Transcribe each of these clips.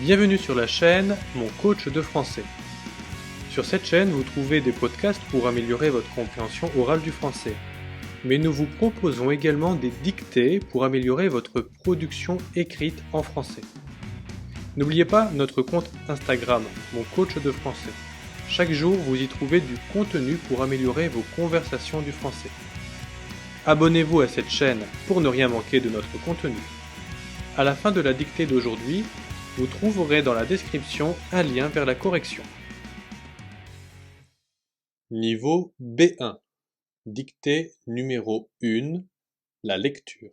Bienvenue sur la chaîne Mon coach de français. Sur cette chaîne, vous trouvez des podcasts pour améliorer votre compréhension orale du français. Mais nous vous proposons également des dictées pour améliorer votre production écrite en français. N'oubliez pas notre compte Instagram, Mon coach de français. Chaque jour, vous y trouvez du contenu pour améliorer vos conversations du français. Abonnez-vous à cette chaîne pour ne rien manquer de notre contenu. À la fin de la dictée d'aujourd'hui, vous trouverez dans la description un lien vers la correction. Niveau B1. Dictée numéro 1. La lecture.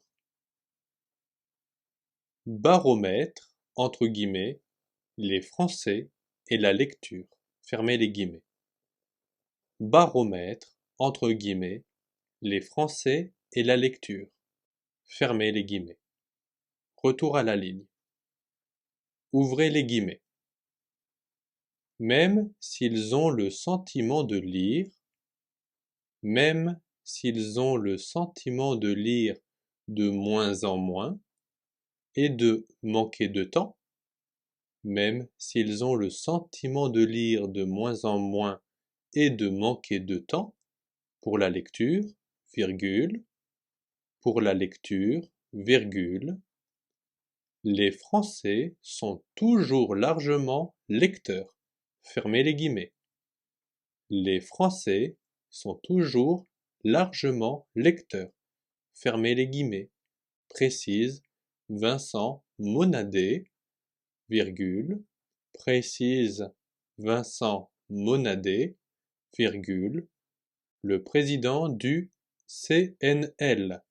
Baromètre, entre guillemets, les Français et la lecture. Fermez les guillemets. Baromètre, entre guillemets, les Français et la lecture. Fermez les guillemets. Retour à la ligne. Ouvrez les guillemets. Même s'ils ont le sentiment de lire, même s'ils ont le sentiment de lire de moins en moins et de manquer de temps, même s'ils ont le sentiment de lire de moins en moins et de manquer de temps pour la lecture, virgule, pour la lecture, virgule, les Français sont toujours largement lecteurs. Fermez les guillemets. Les Français sont toujours largement lecteurs. Fermez les guillemets. Précise Vincent Monadé, virgule, précise Vincent Monadé, virgule, le président du CNL,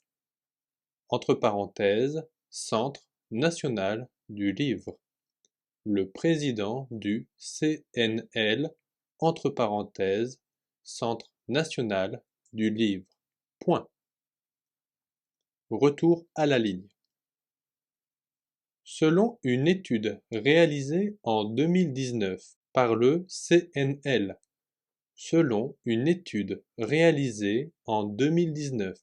entre parenthèses, Centre national du livre. Le président du CNL, entre parenthèses, Centre national du livre. Point. Retour à la ligne. Selon une étude réalisée en 2019 par le CNL, selon une étude réalisée en 2019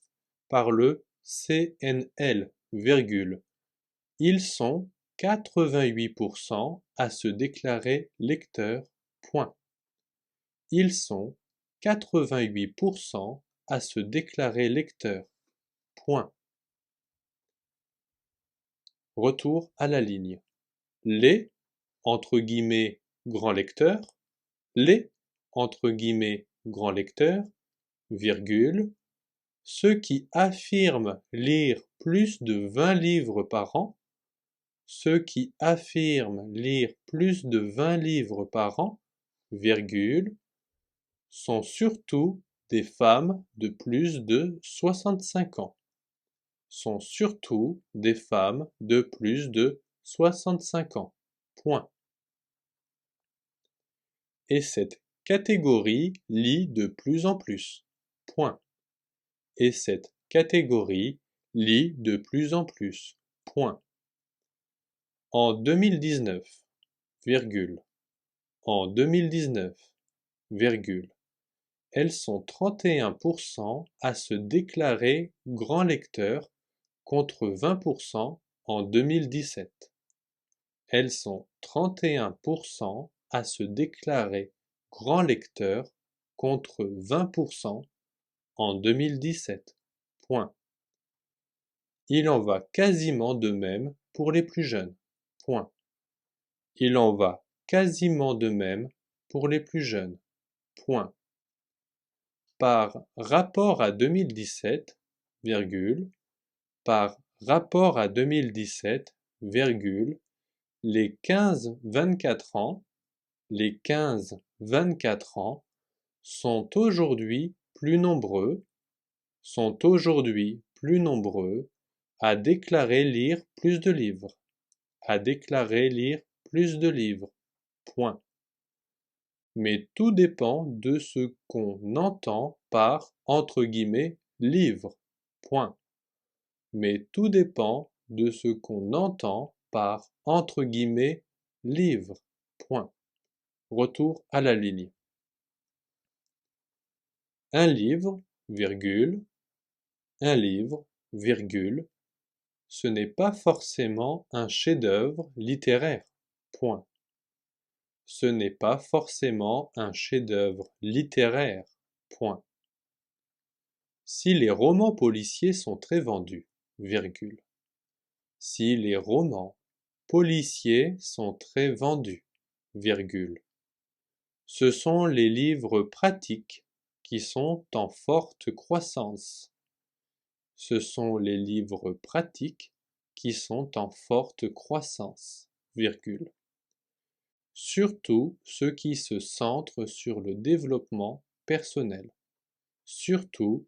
par le CNL, virgule, ils sont 88% à se déclarer lecteurs. Point. Ils sont 88% à se déclarer lecteurs. Point. Retour à la ligne. Les, entre guillemets, grands lecteurs, les, entre guillemets, grands lecteurs, virgule, ceux qui affirment lire plus de 20 livres par an, ceux qui affirment lire plus de 20 livres par an, virgule, sont surtout des femmes de plus de 65 ans. Sont surtout des femmes de plus de 65 ans. Point. Et cette catégorie lit de plus en plus. Point. Et cette catégorie lit de plus en plus. Point. En 2019, virgule. En 2019, virgule. Elles sont 31% à se déclarer grands lecteurs contre 20% en 2017. Elles sont 31% à se déclarer grands lecteurs contre 20% en 2017. Point. Il en va quasiment de même pour les plus jeunes. Point. Il en va quasiment de même pour les plus jeunes. Point. Par rapport à 2017, virgule, par rapport à 2017, virgule, les 15-24 ans, les 15-24 ans sont aujourd'hui plus nombreux, à déclarer lire plus de livres, à déclarer lire plus de livres. Point. Mais tout dépend de ce qu'on entend par, entre guillemets, livre. Point. Mais tout dépend de ce qu'on entend par, entre guillemets, livre. Point. Retour à la ligne. Un livre, virgule, un livre, virgule, ce n'est pas forcément un chef-d'œuvre littéraire. Point. Ce n'est pas forcément un chef-d'œuvre littéraire. Point. Si les romans policiers sont très vendus, virgule. Si les romans policiers sont très vendus, virgule. Ce sont les livres pratiques qui sont en forte croissance. Ce sont les livres pratiques qui sont en forte croissance, virgule. Surtout ceux qui se centrent sur le développement personnel. Surtout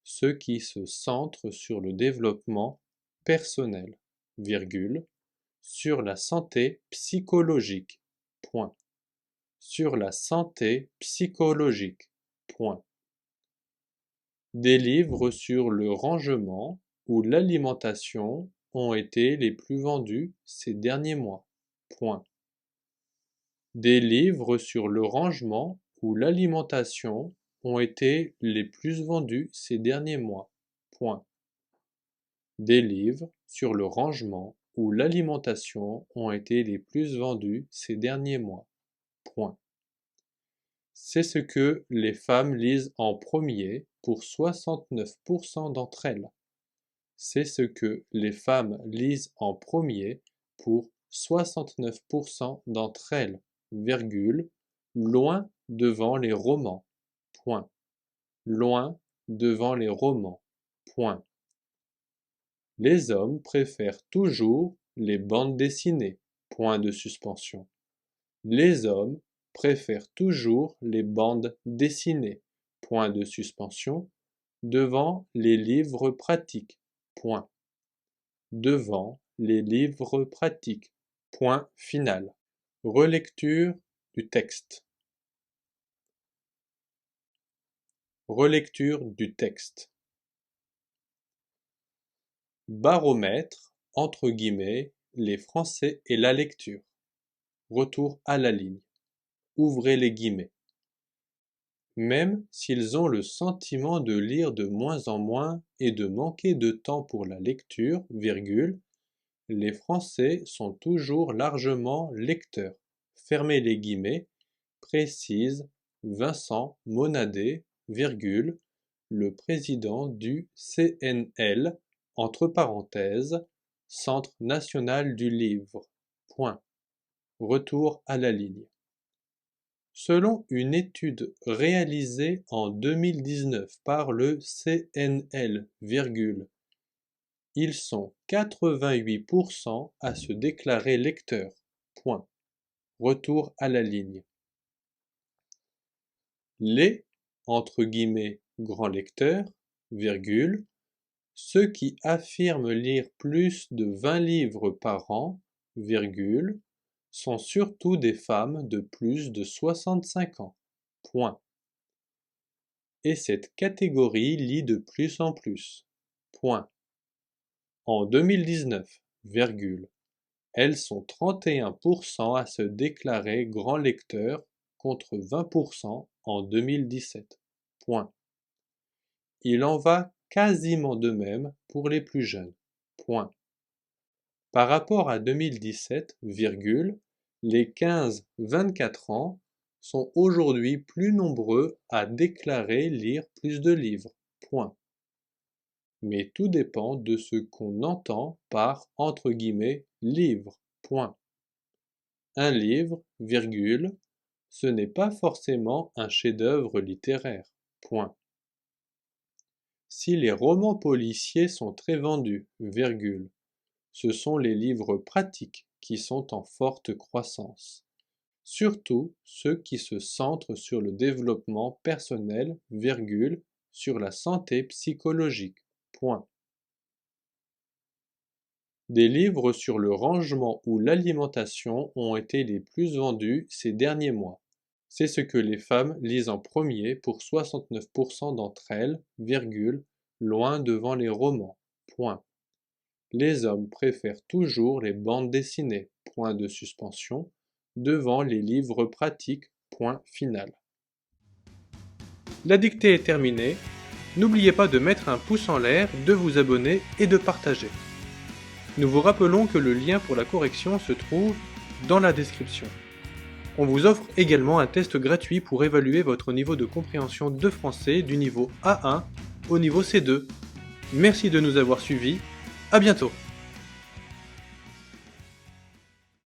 ceux qui se centrent sur le développement personnel, virgule, sur la santé psychologique, point. Sur la santé psychologique, point. Des livres sur le rangement ou l'alimentation ont été les plus vendus ces derniers mois, point. Des livres sur le rangement ou l'alimentation ont été les plus vendus ces derniers mois, point. Des livres sur le rangement ou l'alimentation ont été les plus vendus ces derniers mois, point. C'est ce que les femmes lisent en premier pour 69% d'entre elles. C'est ce que les femmes lisent en premier pour 69% d'entre elles, virgule, loin devant les romans, point. Loin devant les romans, point. Les hommes préfèrent toujours les bandes dessinées, point de suspension. Les hommes préfèrent toujours les bandes dessinées, point de suspension, devant les livres pratiques, point. Devant les livres pratiques, point final. Relecture du texte. Relecture du texte. Baromètre, entre guillemets, les Français et la lecture. Retour à la ligne. Ouvrez les guillemets. Même s'ils ont le sentiment de lire de moins en moins et de manquer de temps pour la lecture, virgule, les Français sont toujours largement lecteurs. Fermez les guillemets, précise Vincent Monadé, virgule, le président du CNL, entre parenthèses, Centre national du livre. Point. Retour à la ligne. Selon une étude réalisée en 2019 par le CNL, virgule, ils sont 88% à se déclarer lecteurs. Point. Retour à la ligne. Les, entre guillemets, grands lecteurs, virgule, ceux qui affirment lire plus de 20 livres par an, virgule, sont surtout des femmes de plus de 65 ans. Point. Et cette catégorie lit de plus en plus. Point. En 2019, virgule, elles sont 31% à se déclarer grands lecteurs contre 20% en 2017. Point. Il en va quasiment de même pour les plus jeunes. Point. Par rapport à 2017, virgule, les 15-24 ans sont aujourd'hui plus nombreux à déclarer lire plus de livres. Point. Mais tout dépend de ce qu'on entend par entre guillemets livre. Point. Un livre, virgule, ce n'est pas forcément un chef-d'œuvre littéraire. Point. Si les romans policiers sont très vendus, virgule, ce sont les livres pratiques qui sont en forte croissance. Surtout ceux qui se centrent sur le développement personnel, virgule, sur la santé psychologique. Point. Des livres sur le rangement ou l'alimentation ont été les plus vendus ces derniers mois. C'est ce que les femmes lisent en premier pour 69% d'entre elles, virgule, loin devant les romans. Point. Les hommes préfèrent toujours les bandes dessinées, point de suspension, devant les livres pratiques, point final. La dictée est terminée. N'oubliez pas de mettre un pouce en l'air, de vous abonner et de partager. Nous vous rappelons que le lien pour la correction se trouve dans la description. On vous offre également un test gratuit pour évaluer votre niveau de compréhension de français du niveau A1 au niveau C2. Merci de nous avoir suivis, à bientôt.